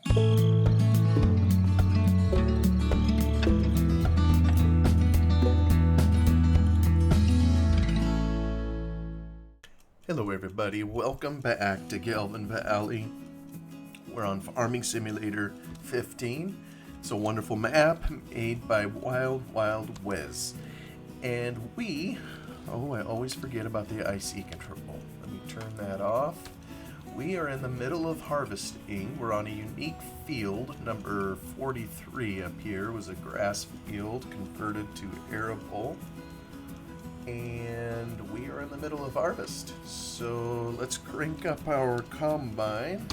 Hello everybody, welcome back to Gelvin Valley. We're on Farming Simulator 15. It's a wonderful map made by Wild Wes. And I always forget about the IC control. Let me turn that off. We are in the middle of harvesting. We're on a unique field. Number 43 up here was a grass field converted to arable. And we are in the middle of harvest. So let's crank up our combine.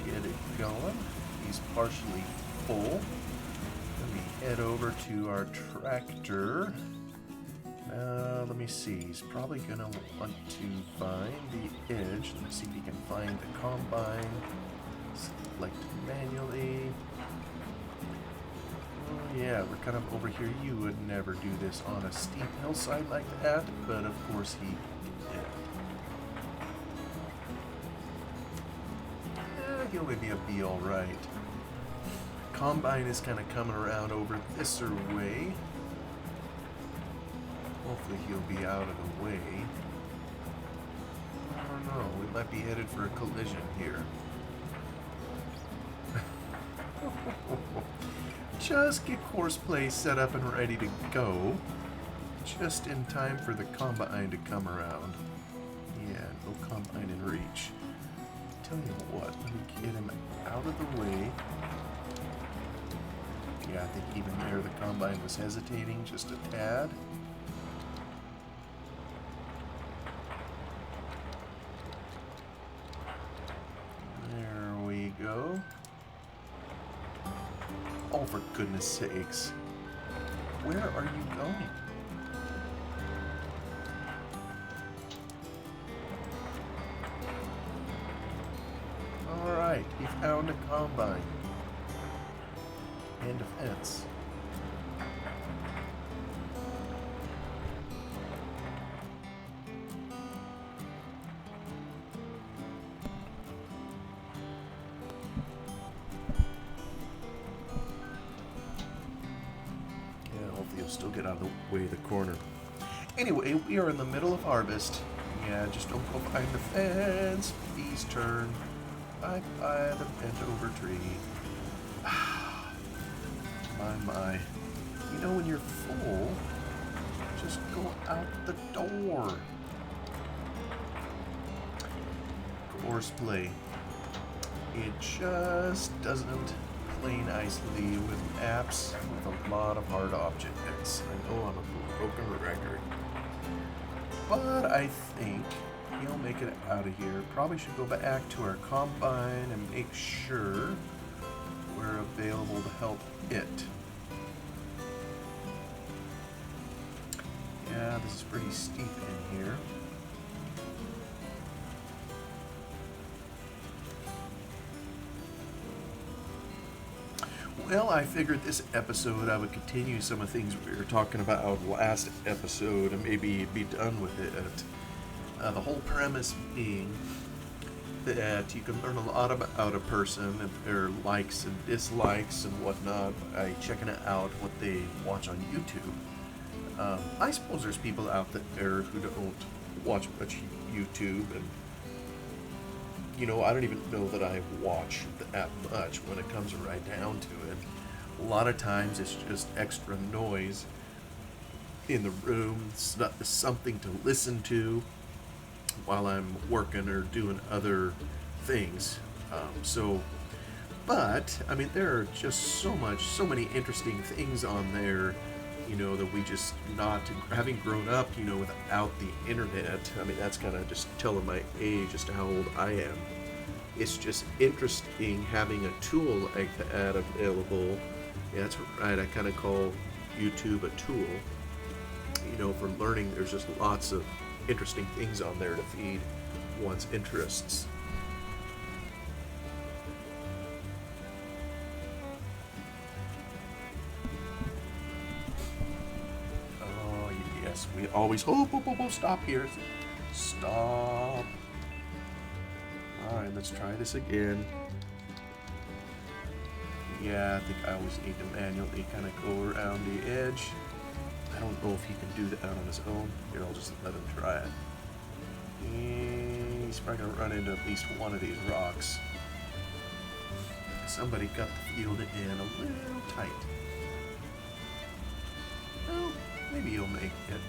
Get it going. He's partially full. Let me head over to our tractor. Let me see. He's probably going to want to find the edge. Let me see if he can find the combine. Select manually. Oh, yeah, we're kind of over here. You would never do this on a steep hillside like that, but of course he did. He'll maybe be alright. Combine is kind of coming around over this way. Hopefully he'll be out of the way. I don't know. We might be headed for a collision here. Just get courseplay set up and ready to go. Just in time for the combine to come around. Yeah, no combine in reach. Tell you what, let me get him out of the way. Yeah, I think even there the combine was hesitating just a tad. There we go. Oh, for goodness sakes. Where are you going? Alright, he found a combine. And a fence. Hopefully you'll still get out of the way of the corner. Anyway, we are in the middle of harvest. Yeah, just don't go behind the fence. Please turn. Bye bye the bent over tree. My. You know when you're full, just go out the door. Courseplay. It just doesn't play nicely with apps with a lot of hard objects. I know I'm a broken record. But I think he'll make it out of here. Probably should go back to our combine and make sure we're available to help it. Yeah, this is pretty steep in here. Well, I figured this episode I would continue some of the things we were talking about last episode and maybe be done with it. The whole premise being that you can learn a lot about a person and their likes and dislikes and whatnot by checking out what they watch on YouTube. I suppose there's people out there who don't watch much YouTube, and you know, I don't even know that I watch that much when it comes right down to it. A lot of times it's just extra noise in the room, something to listen to while I'm working or doing other things. But I mean, there are just so many interesting things on there, you know, that we just not having grown up, you know, without the internet. I mean, that's kind of just telling my age as to how old I am. It's just interesting having a tool like that available. Yeah, that's right. I kind of call YouTube a tool. You know, for learning, there's just lots of interesting things on there to feed one's interests. Oh, yes, we always... Oh, stop here. Stop. Alright, let's try this again. yeah, I think I always need to manually kind of go around the edge. I don't know if he can do that on his own. Here, I'll just let him try it. He's probably going to run into at least one of these rocks. Somebody got the field in a little tight. Well, maybe he'll make it.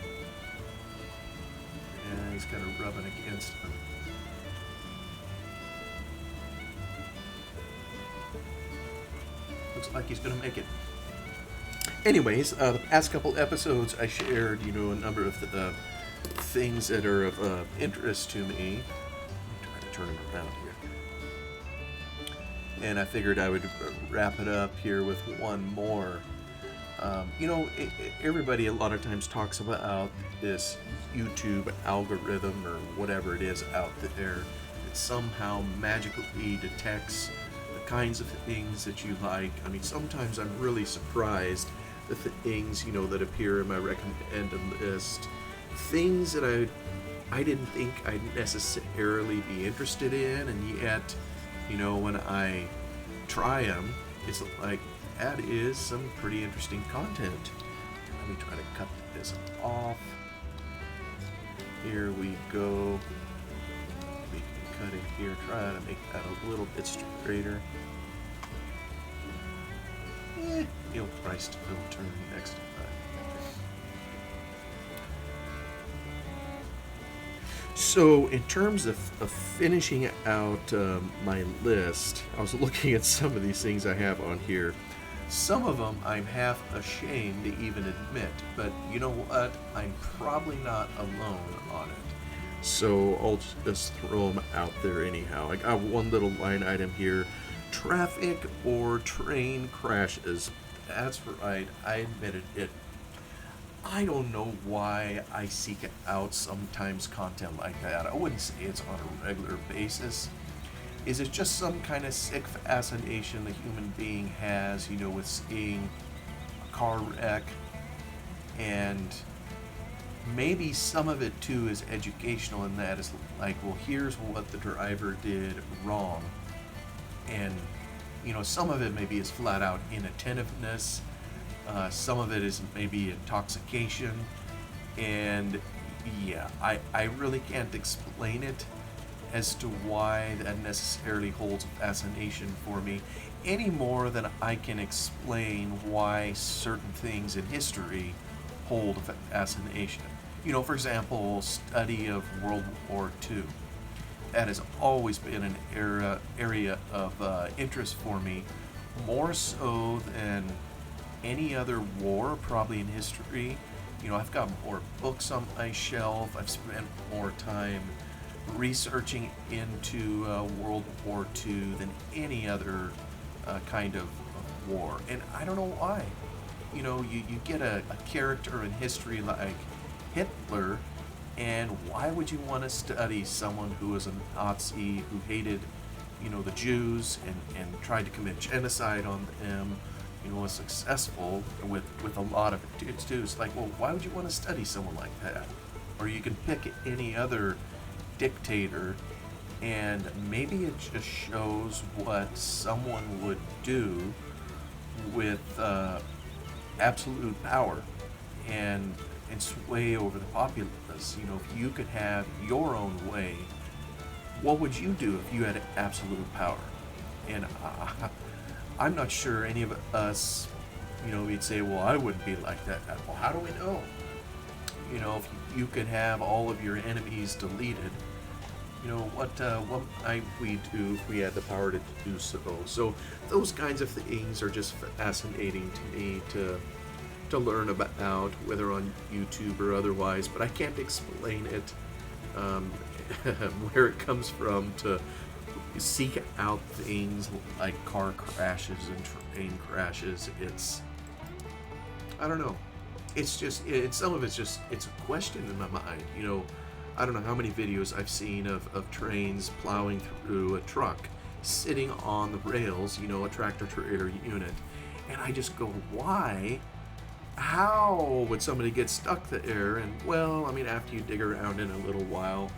Yeah, he's kind of rubbing against him. Looks like he's going to make it. Anyways, the past couple episodes I shared, a number of things that are of interest to me. I'm trying to turn him around here. And I figured I would wrap it up here with one more. Everybody a lot of times talks about this YouTube algorithm or whatever it is out there that somehow magically detects the kinds of things that you like. I mean, sometimes I'm really surprised the things, that appear in my recommended list. Things that I didn't think I'd necessarily be interested in, and yet, when I try them, it's like, that is some pretty interesting content. Let me try to cut this off. Here we go. We can cut it here, try to make that a little bit straighter. He'll probably still turn next time. So in terms of finishing out my list, I was looking at some of these things I have on here. Some of them I'm half ashamed to even admit, but you know what? I'm probably not alone on it. So I'll just throw them out there anyhow. I got one little line item here. Traffic or train crashes. That's right, I admitted it. I don't know why I seek out sometimes content like that. I wouldn't say it's on a regular basis. Is it just some kind of sick fascination the human being has, with seeing a car wreck? And maybe some of it too is educational, in that is like, well, here's what the driver did wrong. And some of it maybe is flat out inattentiveness. Some of it is maybe intoxication. And yeah, I really can't explain it as to why that necessarily holds a fascination for me, any more than I can explain why certain things in history hold a fascination. For example, study of World War II. That has always been an area of interest for me, more so than any other war probably in history. I've got more books on my shelf. I've spent more time researching into World War II than any other kind of war. And I don't know why. You get a character in history like Hitler, and why would you want to study someone who was a Nazi, who hated, the Jews and tried to commit genocide on them, was successful with a lot of it too. It's like, well, why would you want to study someone like that? Or you can pick any other dictator, and maybe it just shows what someone would do with absolute power and sway over the populace. If you could have your own way, what would you do if you had absolute power? And I'm not sure any of us, we'd say, well, I wouldn't be like that. Well, how do we know? If you could have all of your enemies deleted, what might we do if we had the power to do so? So those kinds of things are just fascinating to me to learn about, whether on YouTube or otherwise, but I can't explain it, where it comes from, to seek out things like car crashes and train crashes. I don't know. It's just, some of it's just, it's a question in my mind. I don't know how many videos I've seen of trains plowing through a truck sitting on the rails, a tractor trailer unit. And I just go, why? How would somebody get stuck there? And well, after you dig around in a little while,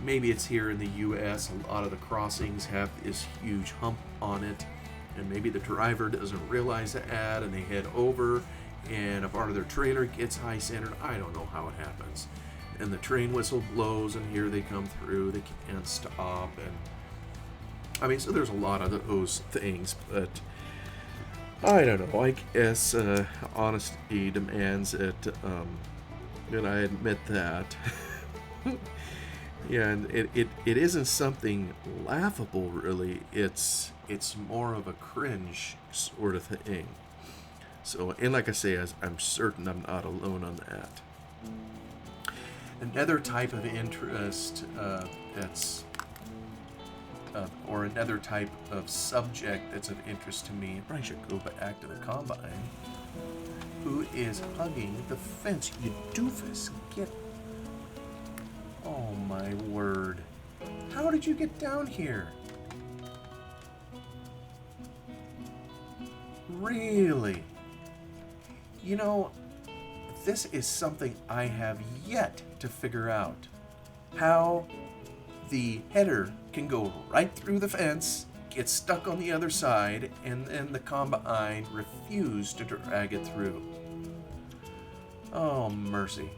maybe it's here in the US, a lot of the crossings have this huge hump on it. and maybe the driver doesn't realize that, and they head over, and a part of their trailer gets high-centered. I don't know how it happens. And the train whistle blows, and here they come through. They can't stop, and I mean, so there's a lot of those things, but I don't know. I guess honesty demands that I admit that. Yeah, and it isn't something laughable, really. It's more of a cringe sort of thing. So, and like I say, I'm certain I'm not alone on that. Another type of interest or another type of subject that's of interest to me, I probably should go back to the Combine, who is hugging the fence. You doofus, get... Oh my word. How did you get down here? Really? You know, this is something I have yet to figure out. How the header can go right through the fence, get stuck on the other side, and then the Combine refuse to drag it through. Oh, mercy.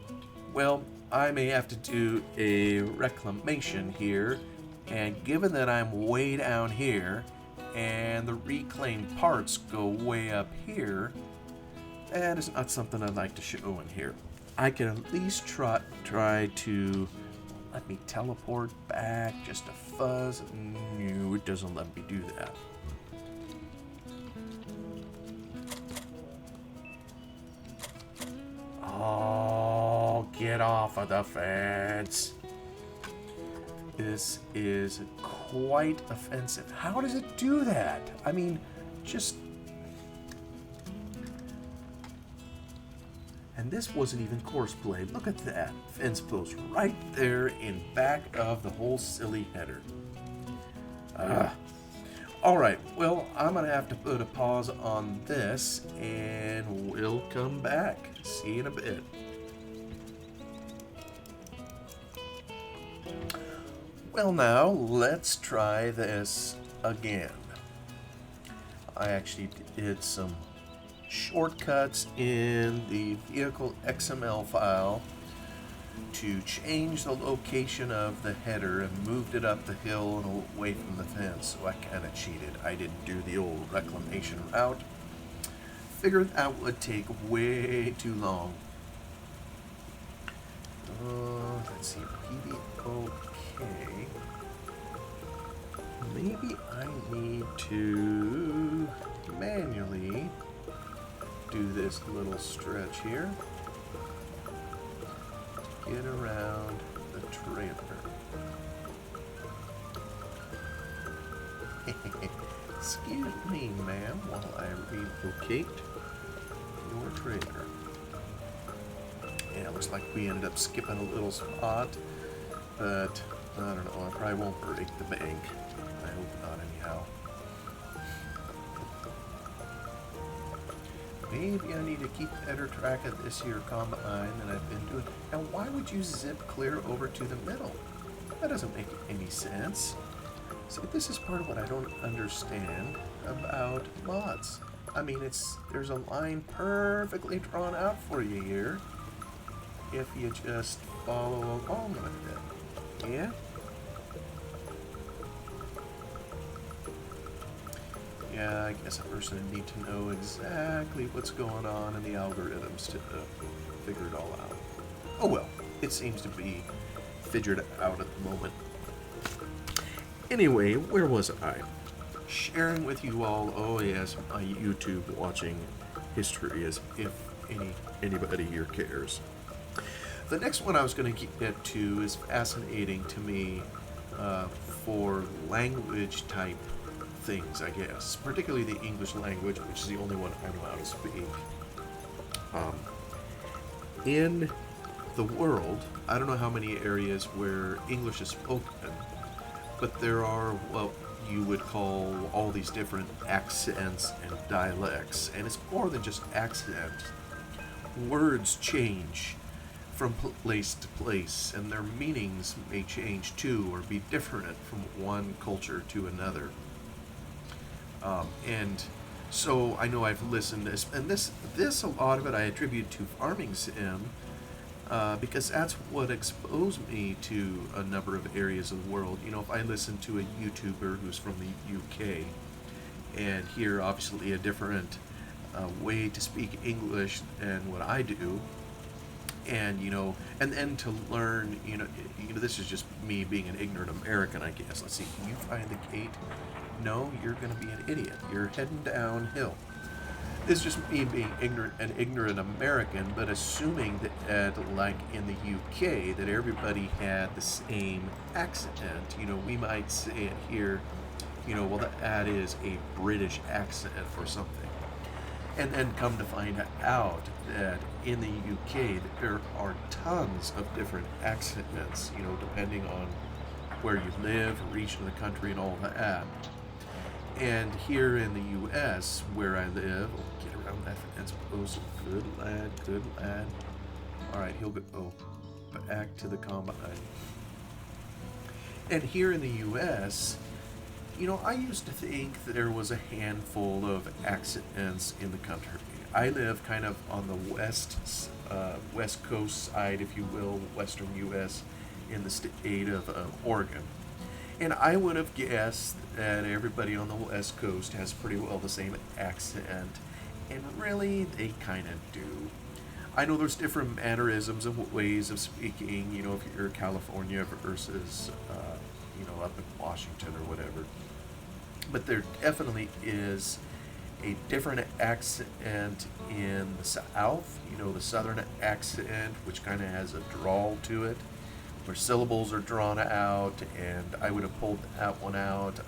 Well, I may have to do a reclamation here, and given that I'm way down here, and the reclaimed parts go way up here, that is not something I'd like to show in here. I can at least try to let me teleport back just a fuzz. No, it doesn't let me do that. Oh, get off of the fence. This is quite offensive. How does it do that? I mean, just... And this wasn't even courseplay. Look at that. Fence post right there in back of the whole silly header. Alright, well, I'm going to have to put a pause on this, and we'll come back. See you in a bit. Well, now, let's try this again. I actually did some shortcuts in the vehicle XML file to change the location of the header and moved it up the hill and away from the fence. So I kind of cheated. I didn't do the old reclamation route. Figured that would take way too long. Let's see, PBOK. Maybe I need to manually do this little stretch here to get around the trailer. Excuse me, ma'am, while I relocate your trailer. Yeah, looks like we ended up skipping a little spot, but I don't know, I probably won't break the bank. I hope not, anyhow. Maybe I need to keep better track of this here Combine than I've been doing. And why would you zip clear over to the middle? That doesn't make any sense. See, this is part of what I don't understand about mods. I mean, there's a line perfectly drawn out for you here if you just follow along with it. Yeah? Yeah, I guess a person would need to know exactly what's going on in the algorithms to figure it all out. Oh well, it seems to be figured out at the moment. Anyway, where was I? Sharing with you all, oh yes, my YouTube watching history, as if anybody here cares. The next one I was going to get to is fascinating to me for language type things, I guess, particularly the English language, which is the only one I know how to speak. In the world, I don't know how many areas where English is spoken, but there are what you would call all these different accents and dialects, and it's more than just accent. Words change from place to place, and their meanings may change too, or be different from one culture to another. And so I know I've listened to this, and this a lot of it I attribute to Farming Sim, because that's what exposed me to a number of areas of the world. You know, if I listen to a YouTuber who's from the UK and hear obviously a different way to speak English than what I do, and and then to learn, this is just me being an ignorant American, I guess. Let's see, can you find the gate? No, you're going to be an idiot. You're heading downhill. This is just me being an ignorant American, but assuming that, like in the UK, that everybody had the same accent. We might say it here, well, that is a British accent or something. And then come to find out that in the UK that there are tons of different accents, depending on where you live, region of the country, and all that. And here in the US, where I live, get around that fence post. Good lad, good lad. All right, he'll go back to the combine. And here in the US, I used to think that there was a handful of accents in the country. I live kind of on the west coast side, if you will, western U.S., in the state of Oregon. And I would have guessed that everybody on the west coast has pretty well the same accent, and really, they kind of do. I know there's different mannerisms and ways of speaking, if you're California versus, up in Washington or whatever. But there definitely is a different accent in the South, the Southern accent, which kind of has a drawl to it, where syllables are drawn out, and I would have pulled that one out.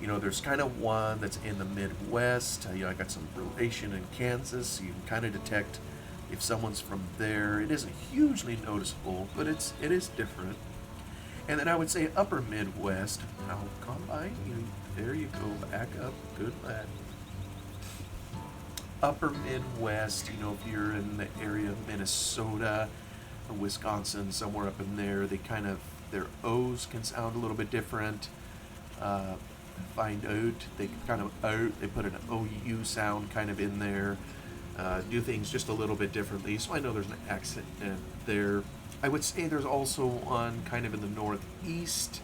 There's kind of one that's in the Midwest. I got some relation in Kansas, so you can kind of detect if someone's from there. It isn't hugely noticeable, but it is different. And then I would say upper Midwest. Now, combine, there you go, back up, good lad. Upper Midwest, if you're in the area of Minnesota, or Wisconsin, somewhere up in there, their O's can sound a little bit different. Find out, they put an OU sound kind of in there, do things just a little bit differently. So I know there's an accent there. I would say there's also one kind of in the Northeast,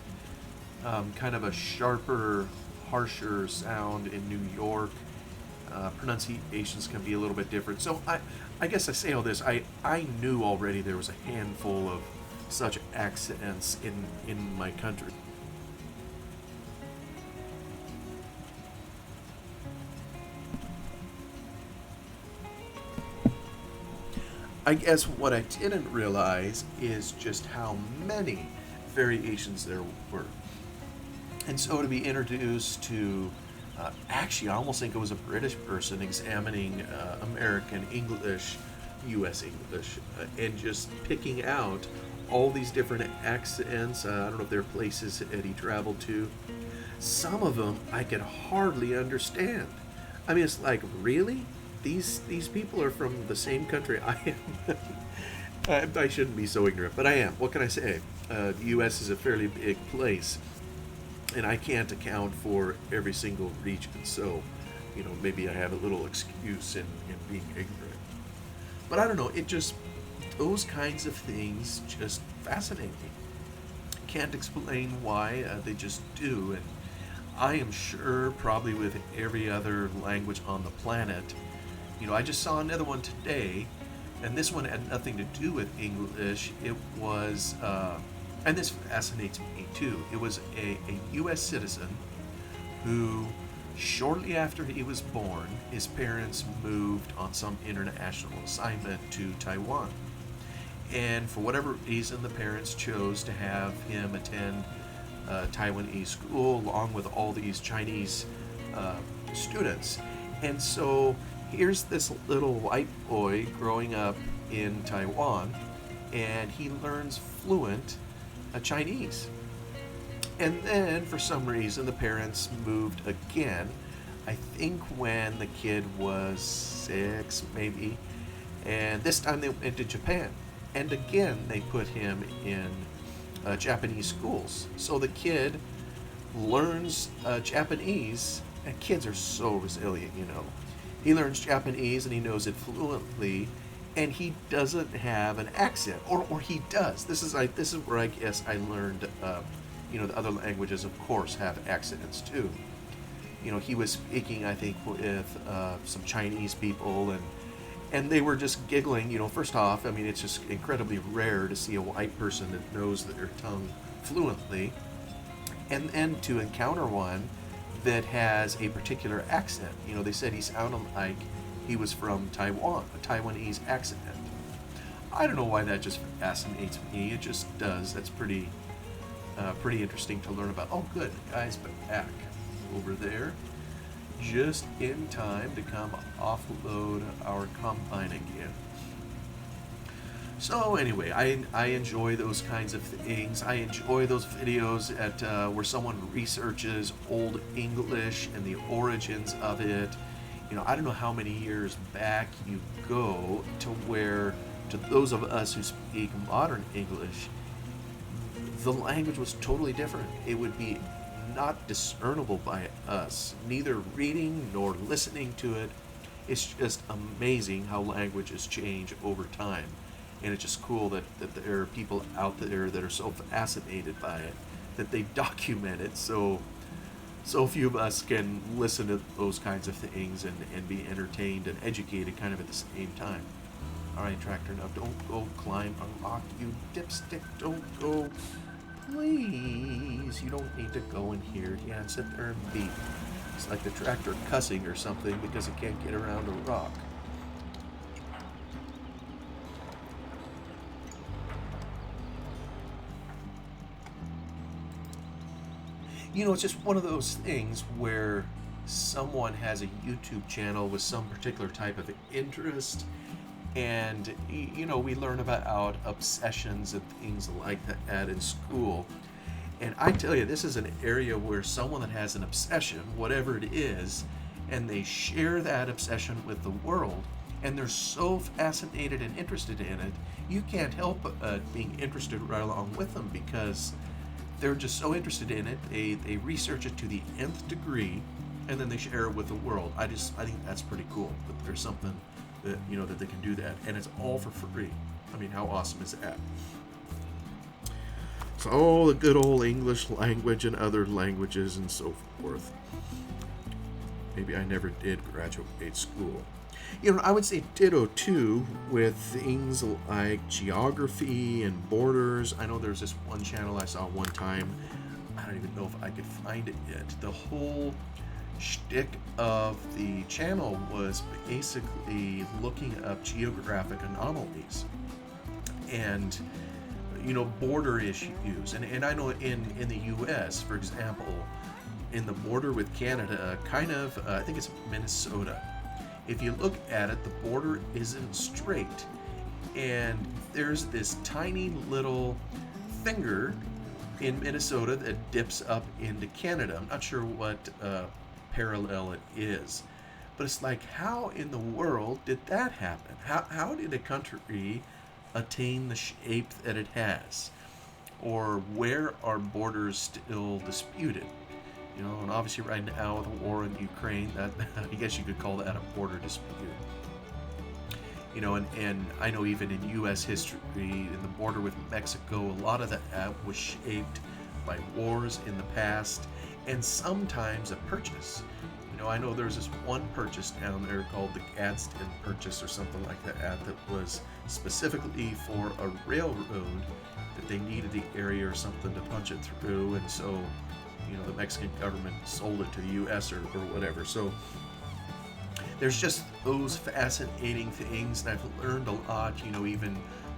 kind of a sharper, harsher sound in New York. Pronunciations can be a little bit different. So I guess I say all this. I knew already there was a handful of such accents in my country. I guess what I didn't realize is just how many variations there were. And so to be introduced to, actually, I almost think it was a British person examining American English, U.S. English, and just picking out all these different accents. I don't know if there are places that he traveled to. Some of them I could hardly understand. I mean, it's like, really? These people are from the same country I am. I shouldn't be so ignorant, but I am. What can I say? The U.S. is a fairly big place, and I can't account for every single region. So, maybe I have a little excuse in being ignorant. But I don't know. Those kinds of things just fascinate me. Can't explain why, they just do. And I am sure, probably with every other language on the planet. I just saw another one today, and this one had nothing to do with English. It was, and this fascinates me too, it was a U.S. citizen who, shortly after he was born, his parents moved on some international assignment to Taiwan. And for whatever reason, the parents chose to have him attend Taiwanese school along with all these Chinese students. And so here's this little white boy growing up in Taiwan, and he learns fluent Chinese. And then, for some reason, the parents moved again. I think when the kid was 6, maybe. And this time they went to Japan. And again, they put him in Japanese schools. So the kid learns Japanese And kids are so resilient, you know. He learns Japanese and he knows it fluently, and he doesn't have an accent, or he does. This is where I guess I learned. The other languages, of course, have accents too. He was speaking, I think, with some Chinese people, and they were just giggling. First off, I mean, it's just incredibly rare to see a white person that knows their tongue fluently, and to encounter one that has a particular accent. They said he sounded like he was from Taiwan, a Taiwanese accent. I don't know why that just fascinates me. It just does. That's pretty interesting to learn about. Oh, good. The guy's back over there, just in time to come offload our combine again. So anyway, I enjoy those kinds of things. I enjoy those videos where someone researches Old English and the origins of it. I don't know how many years back you go to where, to those of us who speak modern English, the language was totally different. It would be not discernible by us, neither reading nor listening to it. It's just amazing how languages change over time. And it's just cool that there are people out there that are so fascinated by it that they document it, so few of us can listen to those kinds of things and be entertained and educated kind of at the same time. Alright, Tractor, now don't go climb a rock, you dipstick, don't go. Please, you don't need to go in here. Yeah, and sit there and beep. It's like the tractor cussing or something because it can't get around a rock. It's just one of those things where someone has a YouTube channel with some particular type of interest, and we learn about obsessions and things like that in school. And I tell you, this is an area where someone that has an obsession, whatever it is, and they share that obsession with the world, and they're so fascinated and interested in it, you can't help but being interested right along with them, because they're just so interested in it. They research it to the nth degree, and then they share it with the world. I think that's pretty cool that there's something that that they can do that, and it's all for free. I mean, how awesome is that? So the good old English language and other languages and so forth. Maybe I never did graduate school. I would say ditto too with things like geography and borders. I know there's this one channel I saw one time. I don't even know if I could find it yet. The whole shtick of the channel was basically looking up geographic anomalies and border issues. And I know in the US, for example, in the border with Canada, kind of I think it's Minnesota. If you look at it, the border isn't straight, and there's this tiny little finger in Minnesota that dips up into Canada. I'm not sure what parallel it is, but it's like, how in the world did that happen? How did a country attain the shape that it has? Or where are borders still disputed? And obviously right now with the war in Ukraine, that I guess you could call that a border dispute. And I know even in U.S. history, in the border with Mexico, a lot of that was shaped by wars in the past, and sometimes a purchase. I know there's this one purchase down there called the Gadsden Purchase or something like that was specifically for a railroad that they needed the area or something to punch it through, and so the Mexican government sold it to the U.S. or whatever. So there's just those fascinating things, and I've learned a lot, even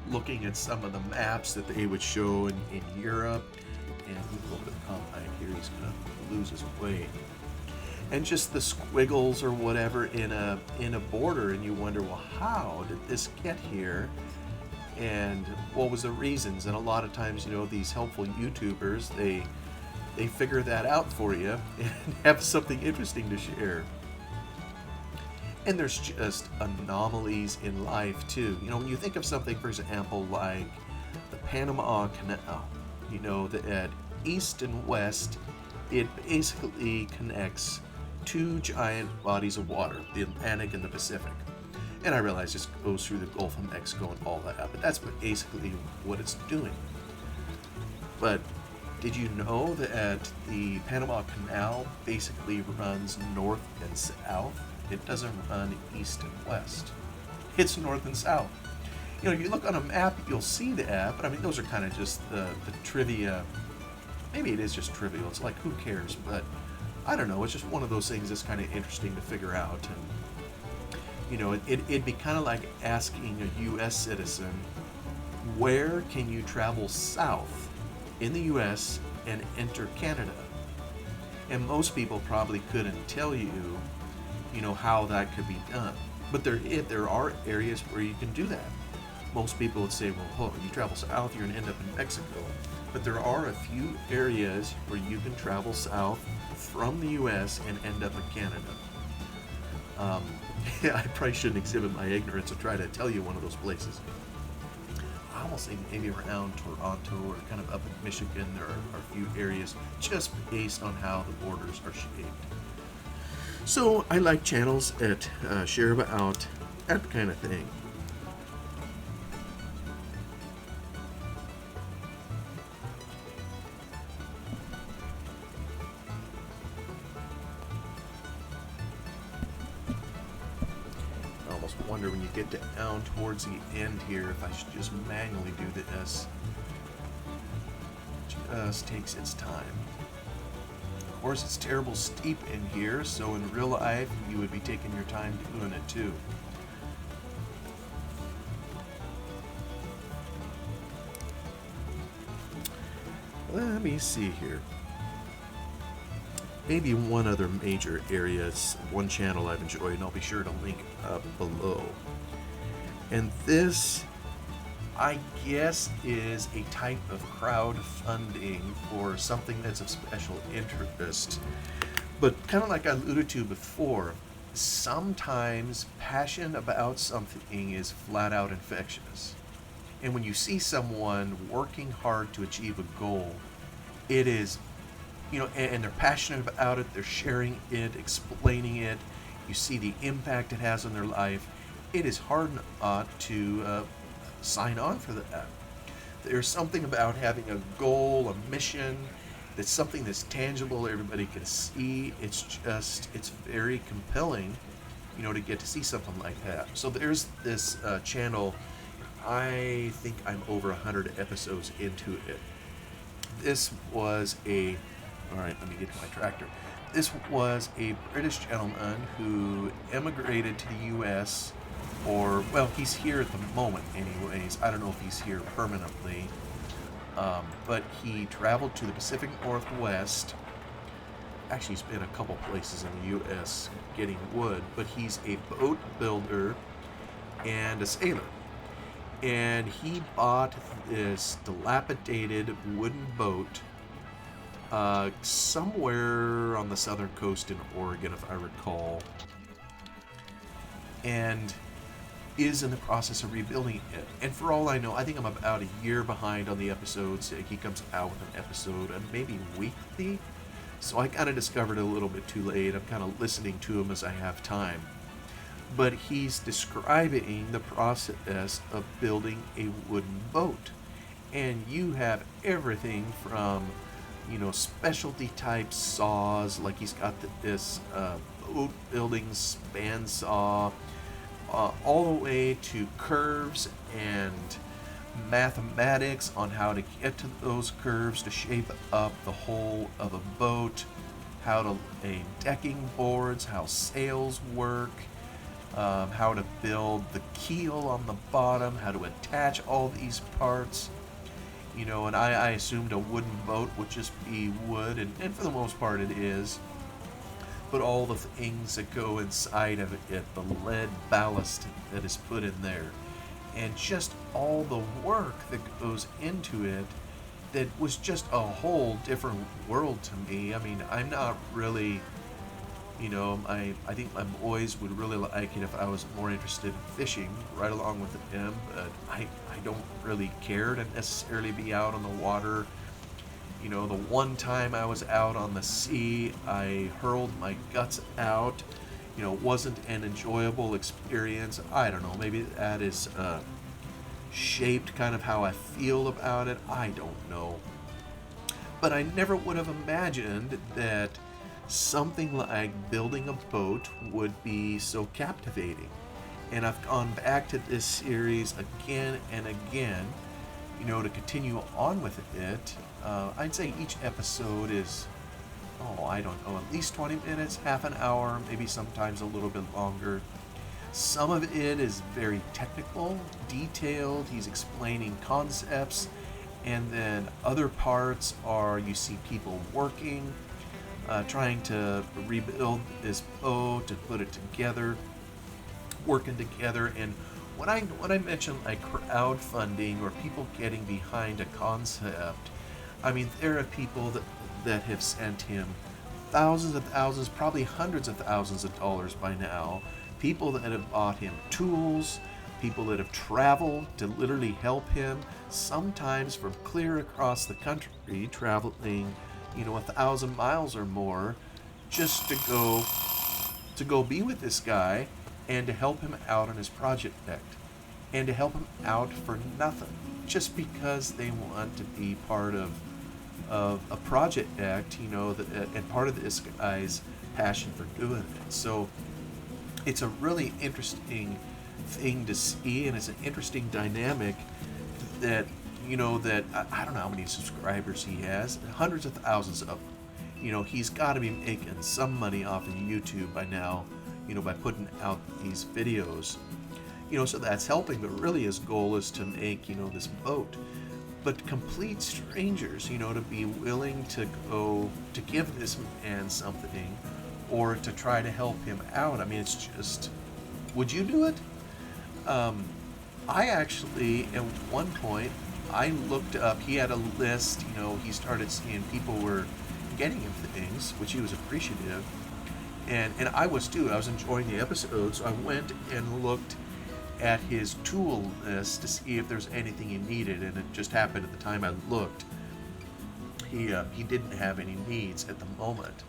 looking at some of the maps that they would show in Europe. And we'll go over the combine here, he's going to lose his way. And just the squiggles or whatever in a border, and you wonder, well, how did this get here? And what was the reasons? And a lot of times, these helpful YouTubers, they figure that out for you and have something interesting to share. And there's just anomalies in life too. When you think of something, for example, like the Panama Canal, that east and west, it basically connects two giant bodies of water, the Atlantic and the Pacific. And I realize this goes through the Gulf of Mexico and all that, but that's basically what it's doing. But did you know that the Panama Canal basically runs north and south? It doesn't run east and west. It's north and south. You know, if you look on a map, you'll see that, but I mean, those are kind of just the trivia. Maybe it is just trivial. It's like, who cares? But I don't know. It's just one of those things that's kind of interesting to figure out. And, you know, it'd be kind of like asking a U.S. citizen, where can you travel south in the U.S. and enter Canada? And most people probably couldn't tell you, you know, how that could be done. But there are areas where you can do that. Most people would say, well, you travel south, you're going to end up in Mexico. But there are a few areas where you can travel south from the U.S. and end up in Canada. Yeah, I probably shouldn't exhibit my ignorance and try to tell you one of those places. I almost think maybe around Toronto or kind of up in Michigan, there are a few areas just based on how the borders are shaped. So I like channels that share about that kind of thing. I almost wonder when you get down towards the end here if I should just manually do this. Just takes its time. Of course, it's terrible steep in here, so in real life, you would be taking your time doing it too. Let me see here. Maybe one other major area, one channel I've enjoyed, and I'll be sure to link up below. And this, I guess, is a type of crowdfunding for something that's of special interest. But kind of like I alluded to before, sometimes passion about something is flat out infectious. And when you see someone working hard to achieve a goal, it is, you know, and they're passionate about it, they're sharing it, explaining it, you see the impact it has on their life, it is hard not to sign on for that. There's something about having a goal, a mission, that's something that's tangible, everybody can see. It's very compelling, you know, to get to see something like that. So there's this channel. I think I'm over 100 episodes into it. This was alright, let me get to my tractor. This was a British gentleman who emigrated to the U.S. Well, he's here at the moment anyways. I don't know if he's here permanently. But he traveled to the Pacific Northwest. Actually, he's been a couple places in the U.S. getting wood, but he's a boat builder and a sailor. And he bought this dilapidated wooden boat somewhere on the southern coast in Oregon, if I recall, and is in the process of rebuilding it. And for all I know, I think I'm about a year behind on the episodes. He comes out with an episode maybe weekly, so I kind of discovered it a little bit too late. I'm kind of listening to him as I have time. But he's describing the process of building a wooden boat. And you have everything from, you know, specialty type saws, like he's got this boat building span saw, all the way to curves and mathematics on how to get to those curves to shape up the whole of a boat, how to lay decking boards, how sails work, how to build the keel on the bottom, how to attach all these parts. You know, and I assumed a wooden boat would just be wood, and for the most part it is. But all the things that go inside of it, the lead ballast that is put in there, and just all the work that goes into it, that was just a whole different world to me. I mean, I'm not really, you know, I think my boys would really like it if I was more interested in fishing right along with them, but I don't really care to necessarily be out on the water You know, the one time I was out on the sea, I hurled my guts out. You know, it wasn't an enjoyable experience. I don't know, maybe that is shaped kind of how I feel about it. I don't know. But I never would have imagined that something like building a boat would be so captivating. And I've gone back to this series again and again, you know, to continue on with it. I'd say each episode is, oh, I don't know, at least 20 minutes, half an hour, maybe sometimes a little bit longer. Some of it is very technical, detailed. He's explaining concepts. And then other parts are you see people working, trying to rebuild this boat, to put it together, working together. And when I mention like crowdfunding or people getting behind a concept, I mean there are people that have sent him thousands of thousands, probably hundreds of thousands of dollars by now. People that have bought him tools, people that have traveled to literally help him, sometimes from clear across the country, traveling, you know, 1,000 miles or more, just to go be with this guy and to help him out on his project, and to help him out for nothing, just because they want to be part of a project, you know, and part of this guy's passion for doing it. So it's a really interesting thing to see, and it's an interesting dynamic that, you know, that I don't know how many subscribers he has, hundreds of thousands of them. You know, he's got to be making some money off of YouTube by now, you know, by putting out these videos. You know, so that's helping, but really his goal is to make, you know, this boat. But complete strangers, you know, to be willing to go to give this man something or to try to help him out. I mean, it's just, would you do it? I actually, at one point, I looked up, he had a list, you know, he started seeing people were getting him things, which he was appreciative. And I was too, I was enjoying the episode, so I went and looked at his tool list to see if there's anything he needed, and it just happened at the time I looked, he didn't have any needs at the moment.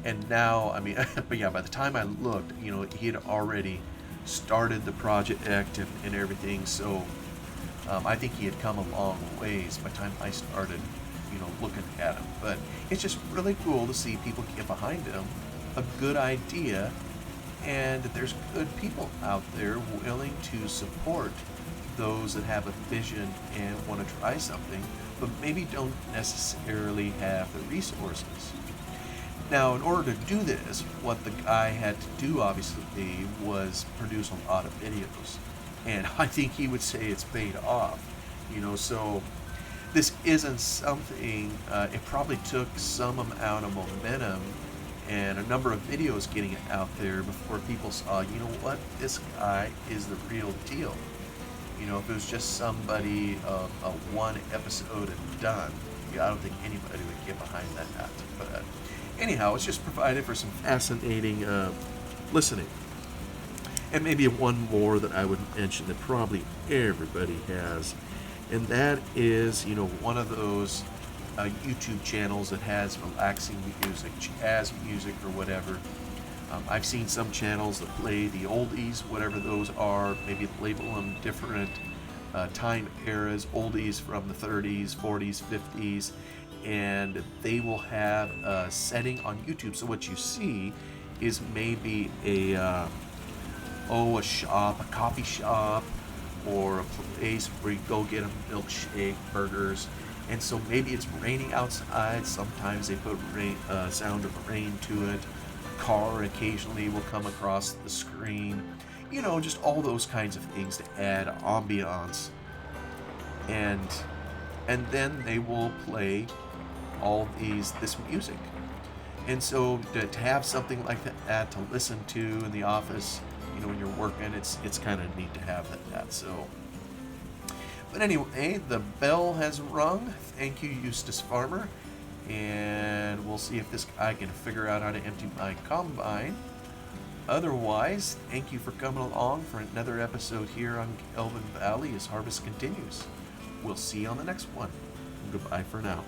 And now, I mean, but yeah, by the time I looked, you know, he had already started the project and everything, so I think he had come a long ways by the time I started, you know, looking at him. But it's just really cool to see people get behind him, a good idea, and that there's good people out there willing to support those that have a vision and want to try something, but maybe don't necessarily have the resources. Now, in order to do this, what the guy had to do, obviously, was produce a lot of videos. And I think he would say it's paid off. You know, so this isn't something, it probably took some amount of momentum and a number of videos getting it out there before people saw, you know what, this guy is the real deal. You know, if it was just somebody, a one episode and done, yeah, I don't think anybody would get behind that. But anyhow, it's just provided for some fascinating listening. And maybe one more that I would mention that probably everybody has, and that is, you know, one of those YouTube channels that has relaxing music, jazz music or whatever. I've seen some channels that play the oldies, whatever those are, maybe label them different time eras, oldies from the 30s, 40s, 50s, and they will have a setting on YouTube. So what you see is maybe a shop, a coffee shop, or a place where you go get a milkshake, burgers. And so maybe it's raining outside. Sometimes they put sound of rain to it. A car occasionally will come across the screen. You know, just all those kinds of things to add ambiance. And then they will play all this music. And so to have something like that to listen to in the office, you know, when you're working, it's kind of neat to have that. So, but anyway, the bell has rung. Thank you, Eustace Farmer, and we'll see if this guy can figure out how to empty my combine. Otherwise, thank you for coming along for another episode here on Gelvin Valley as harvest continues. We'll see you on the next one. Goodbye for now.